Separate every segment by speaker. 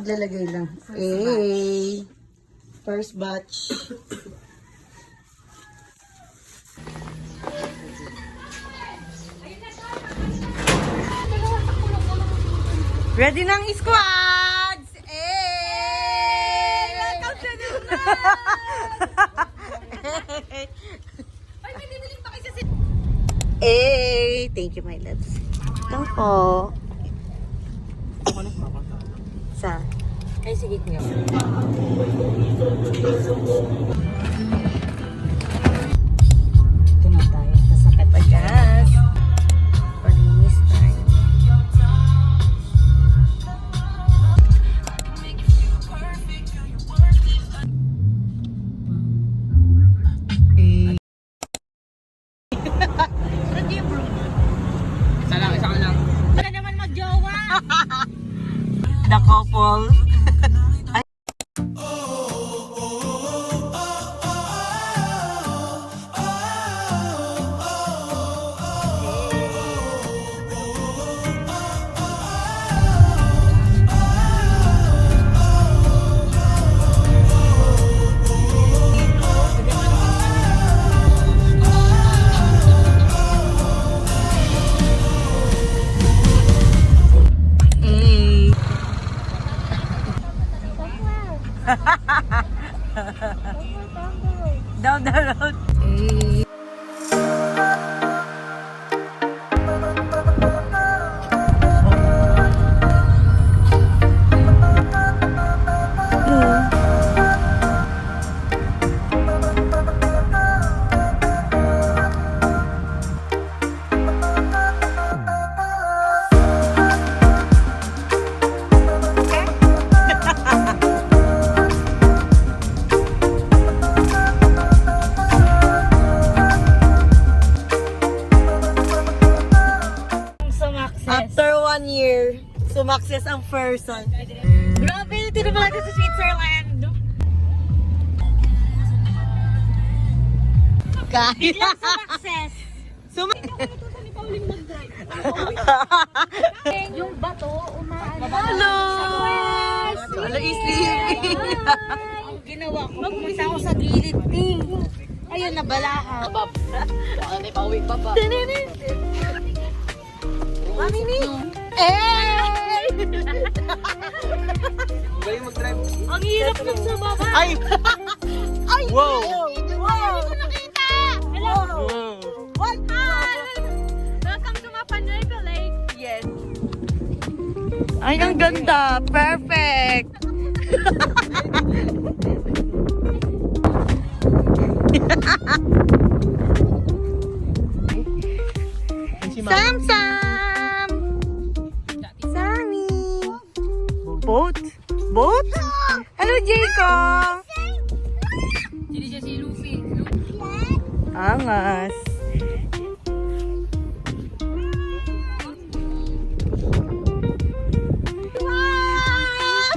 Speaker 1: Maglalagay lang. First batch. Ready ng squads! Welcome to the vlog! Ay, may didiling pa kayo sa thank you, my loves. Ito po. Sa? Ay, sige kuya. Ito na tayo. Sasakit pa gas. Palinis tayo. The couple. Down the road. After 1 year, sumakses ang person. Grabe, tinabala natin sa Switzerland. Kahit lang sumakses. Yung bato, umaano. Hello! Hello, sleeping. Ang ginawa ko, pumunta ako sa gilid. Ayun, nabala ka.
Speaker 2: Baka na pauwi pa pa.
Speaker 1: Mami ni!
Speaker 2: Galing mag-drive.
Speaker 1: Ang hirap lang sa baba! Ay!
Speaker 2: Wow!
Speaker 1: Wow! Hindi ko nakita! Hello! What? Welcome to Mapanoyka Lake! Yes! Ay, ang ganda! Perfect! Sam! Boat? Boat? Hello, Jacob!
Speaker 2: Hindi siya si Luffy.
Speaker 1: Angas.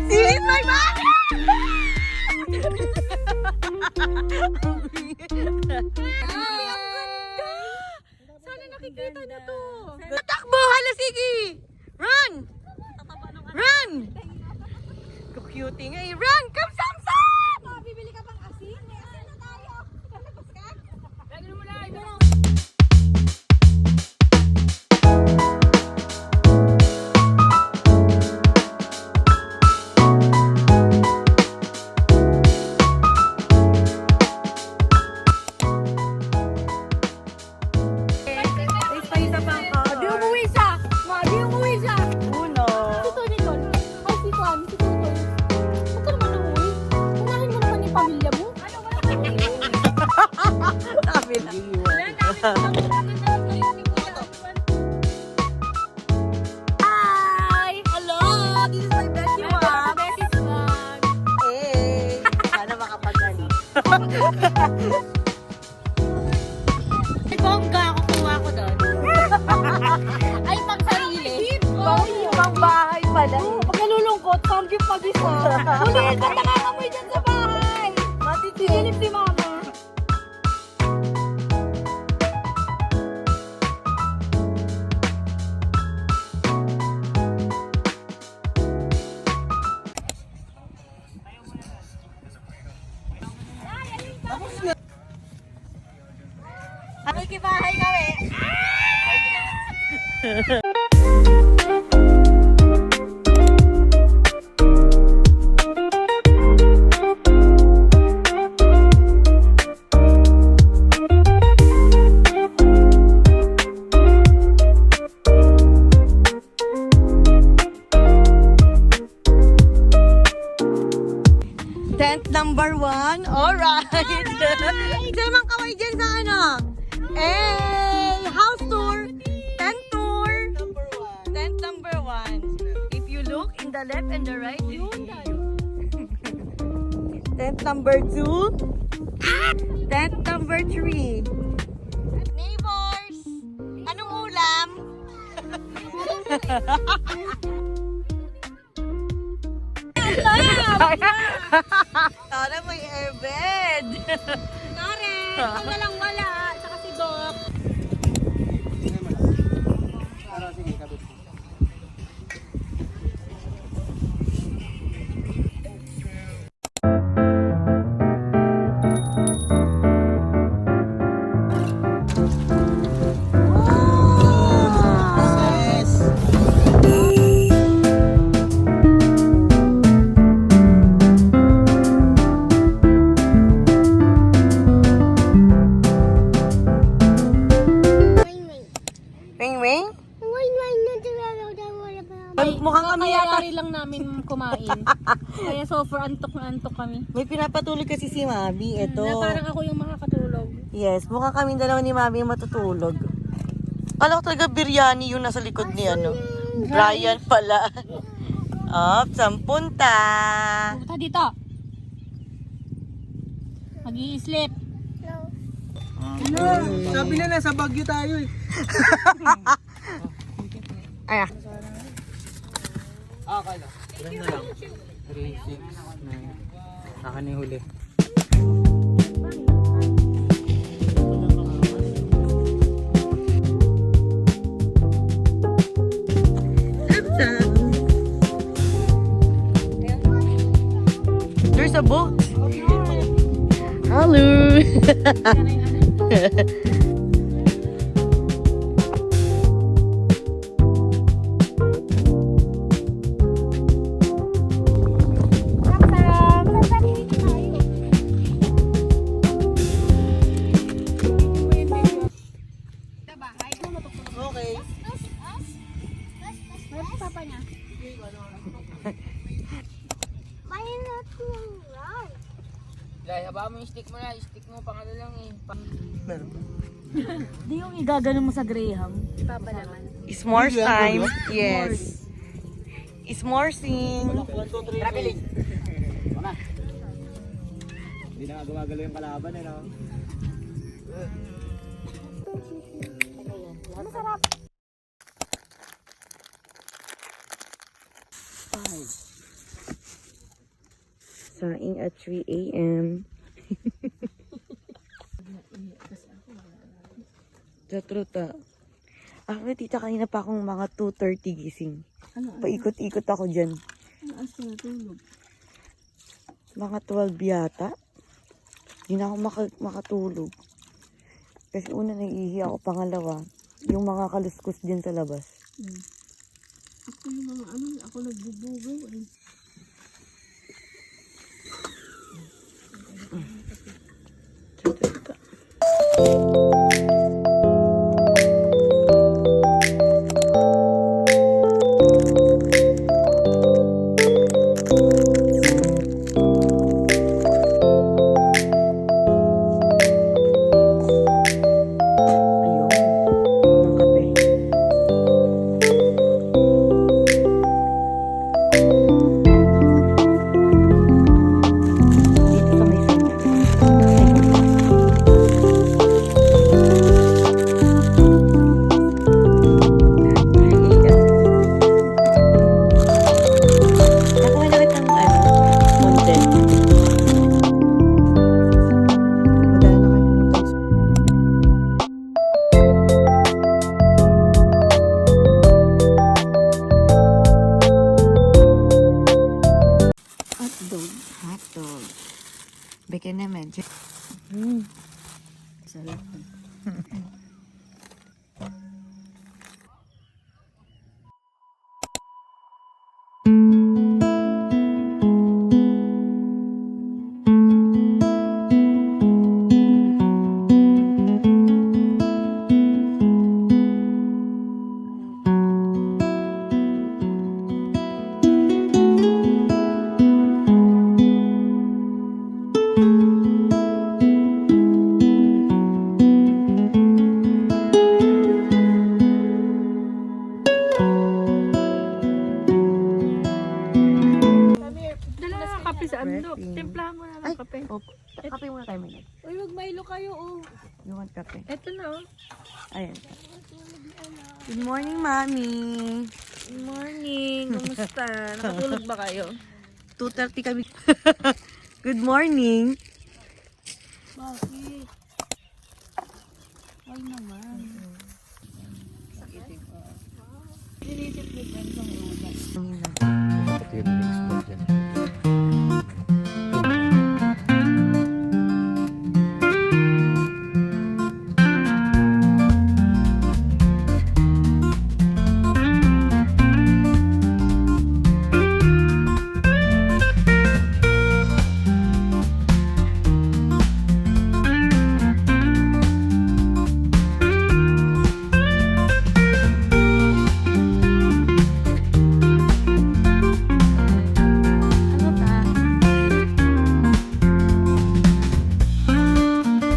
Speaker 1: This is my mother! Sana nakikita na to. Takbo! Hala, sige! Run! Run! Cute nga eh. Run! Come, Samsam! Bibili ka pang asin? May asin na tayo. Kalabas ka? Gagawin mo lang. Hi! Hello! This is my Betty Vlog. Betty's Vlog. Sana makapagano. Ay, bongga. Kukuha ko doon. Ay, pang sarili. Pang bahay pala. Pag nalulungkot, samgyup pag-isa. Ulit, ba't nakakamoy dyan sa bahay? Matitinip si mama. Tent number 1. Alright. Sino mang kaway dyan sa ano? House tour. Tent tour. Tent number 1. If you look in the left and the right, you see you. Tent number 2. Tent number 3. Neighbors! Anong ulam? Tara, may airbed.
Speaker 2: Nare, ako na lang wala. Tsaka si Doc.
Speaker 1: Wing wing? Mukhang kami yata.
Speaker 2: Kayayari lang namin kumain. Kaya super antok na antok kami.
Speaker 1: May pinapatulog kasi si Mami. Ito.
Speaker 2: Na parang ako yung makakatulog.
Speaker 1: Yes, mukhang kami dalawa ni Mami yung matutulog. Kala ko talaga biryani yung nasa likod ni ano. Brian pala. Up, sampunta.
Speaker 2: Pupunta dito. Mag-i-sleep.
Speaker 3: Sabi na nasa Baguio tayo eh.
Speaker 1: Ay,
Speaker 3: Kala. Ilan na lang? 3, 6, 9. Saka ni huli.
Speaker 1: there's a boat. Hello.
Speaker 3: Okay.
Speaker 2: Papa niya.
Speaker 3: Dahil haba mo yung stick mo na. Stick mo pang ano lang eh.
Speaker 1: Meron pa.
Speaker 2: Di yung igagano mo sa Graham. Papa naman.
Speaker 1: S'mores time. Yes. S'moresing.
Speaker 3: 1, 2, 3. Traveling. Wala. Hindi na gumagalo yung kalaban eh no?
Speaker 2: Masarap.
Speaker 1: Saing at 3 a.m. Sa truth Actually, tita, kanina pa akong mga 2:30 gising. Paikot-ikot ako dyan. Mga 12 yata. Hindi na ako makatulog. Kasi una naiihi ako, pangalawa, yung mga kaluskus dyan sa labas.
Speaker 2: Ako yung mga ako nagbubugaw eh.
Speaker 1: Sa truth Bigyan na medyo.
Speaker 2: Sarap. kape sa andok.
Speaker 1: Prepping.
Speaker 2: Timplahan mo na
Speaker 1: Ay,
Speaker 2: ng kape.
Speaker 1: opo. Kape muna tayo, Maynard.
Speaker 2: Uy, mag-Milo kayo, oh.
Speaker 1: You want kape?
Speaker 2: Eto na, oh.
Speaker 1: Ayan. Good morning, Mami.
Speaker 2: Good morning. Kamusta? Nakatulog ba kayo?
Speaker 1: 2:30 kami. Good morning.
Speaker 2: Bakit? Why naman? Nilisip ni Ben pang ugat.
Speaker 3: Ito yung explode dyan.
Speaker 1: Ano ta?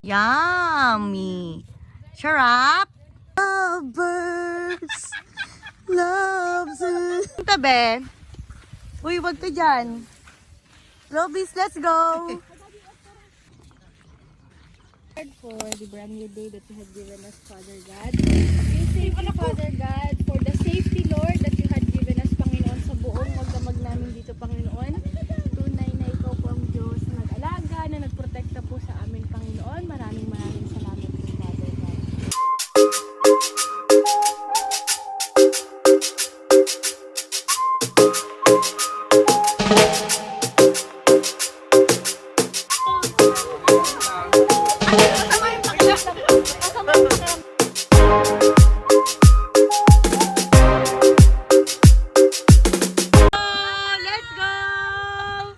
Speaker 1: Yummy. Sarap. Lovers. Loves it. Tabi. Uy, wag ka dyan. Lobbies, let's go.
Speaker 2: For the brand new day that you have given us, Father God. We thank you, Father God, for the safety, Lord, that you had given us, Panginoon, sa buong magdamag namin dito, Panginoon. Tunay na ikaw po ang Diyos na nag-alaga, na nagprotekta po sa amin, Panginoon. Maraming salamat po, Father God.
Speaker 1: Let's go!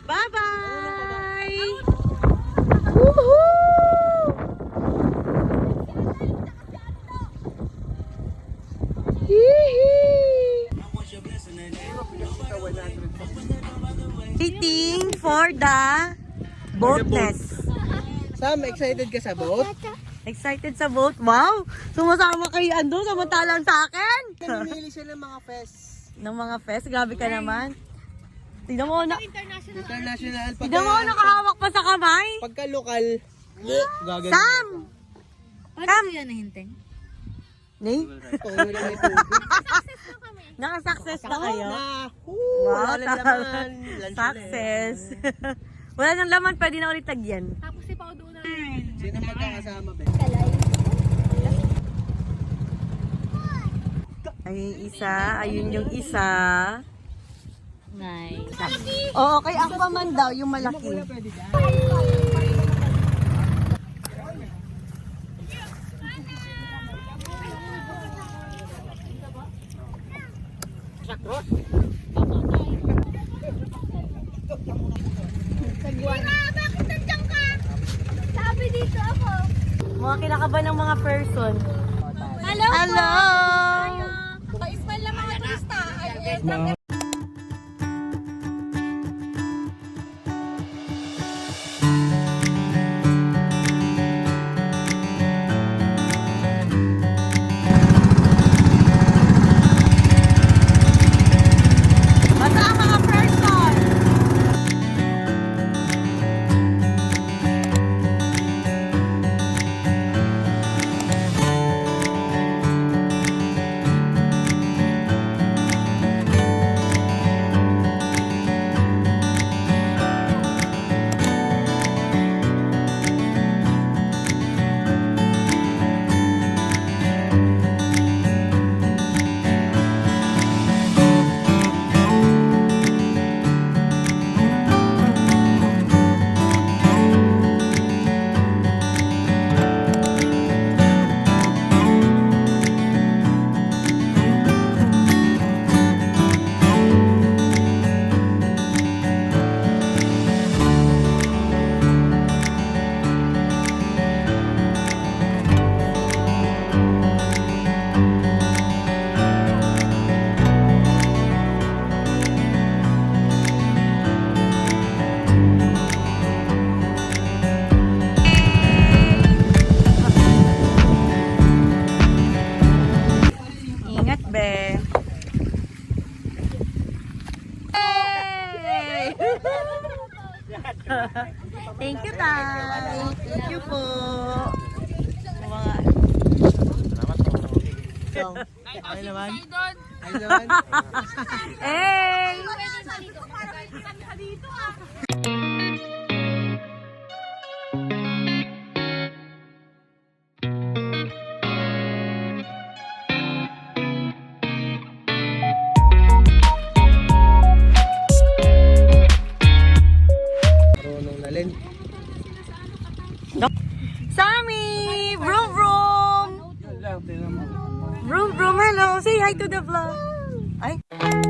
Speaker 1: Bye-bye! Waiting for the boatness.
Speaker 4: Sam, excited ka sa boat?
Speaker 1: Excited sa boat? Wow! Sumasama kay Ando, samantalang sa akin!
Speaker 4: Namimili siya ng mga fest.
Speaker 1: Ng mga fest, grabe ka naman. Tignan mo,
Speaker 4: International.
Speaker 1: tignan mo, nakahawak pa sa kamay.
Speaker 4: Pagka lokal, gagawin.
Speaker 1: Sam! Sam!
Speaker 2: yan nahinteng?
Speaker 1: Nay,
Speaker 4: Ito, wala may tubig.
Speaker 1: naka-success na kayo?
Speaker 4: Wow,
Speaker 1: Wow,
Speaker 4: wala naman. Lunch
Speaker 1: Success. Wala nang laman, pwede na ulit tagyan.
Speaker 2: Tapos si Pao doon na.
Speaker 4: Sino magkakasama, Ben?
Speaker 1: Ay, isa. Ayun yung isa.
Speaker 2: Nice.
Speaker 1: Oo, kay Aquaman daw, yung malaki.
Speaker 4: Pwede dyan.
Speaker 1: Mga kinakaban ng mga person.
Speaker 2: Hello!
Speaker 1: Hello!
Speaker 2: Pa-smile lang mga turista.
Speaker 1: Basta ang mga person. Thank you, Tay. Thank you po. Mga...
Speaker 4: Ay naman. Ay naman.
Speaker 1: Hey!
Speaker 4: Marunong na rin.
Speaker 1: Sammy! Vroom vroom! Vroom vroom, hello! Say hi to the vlog! Ay!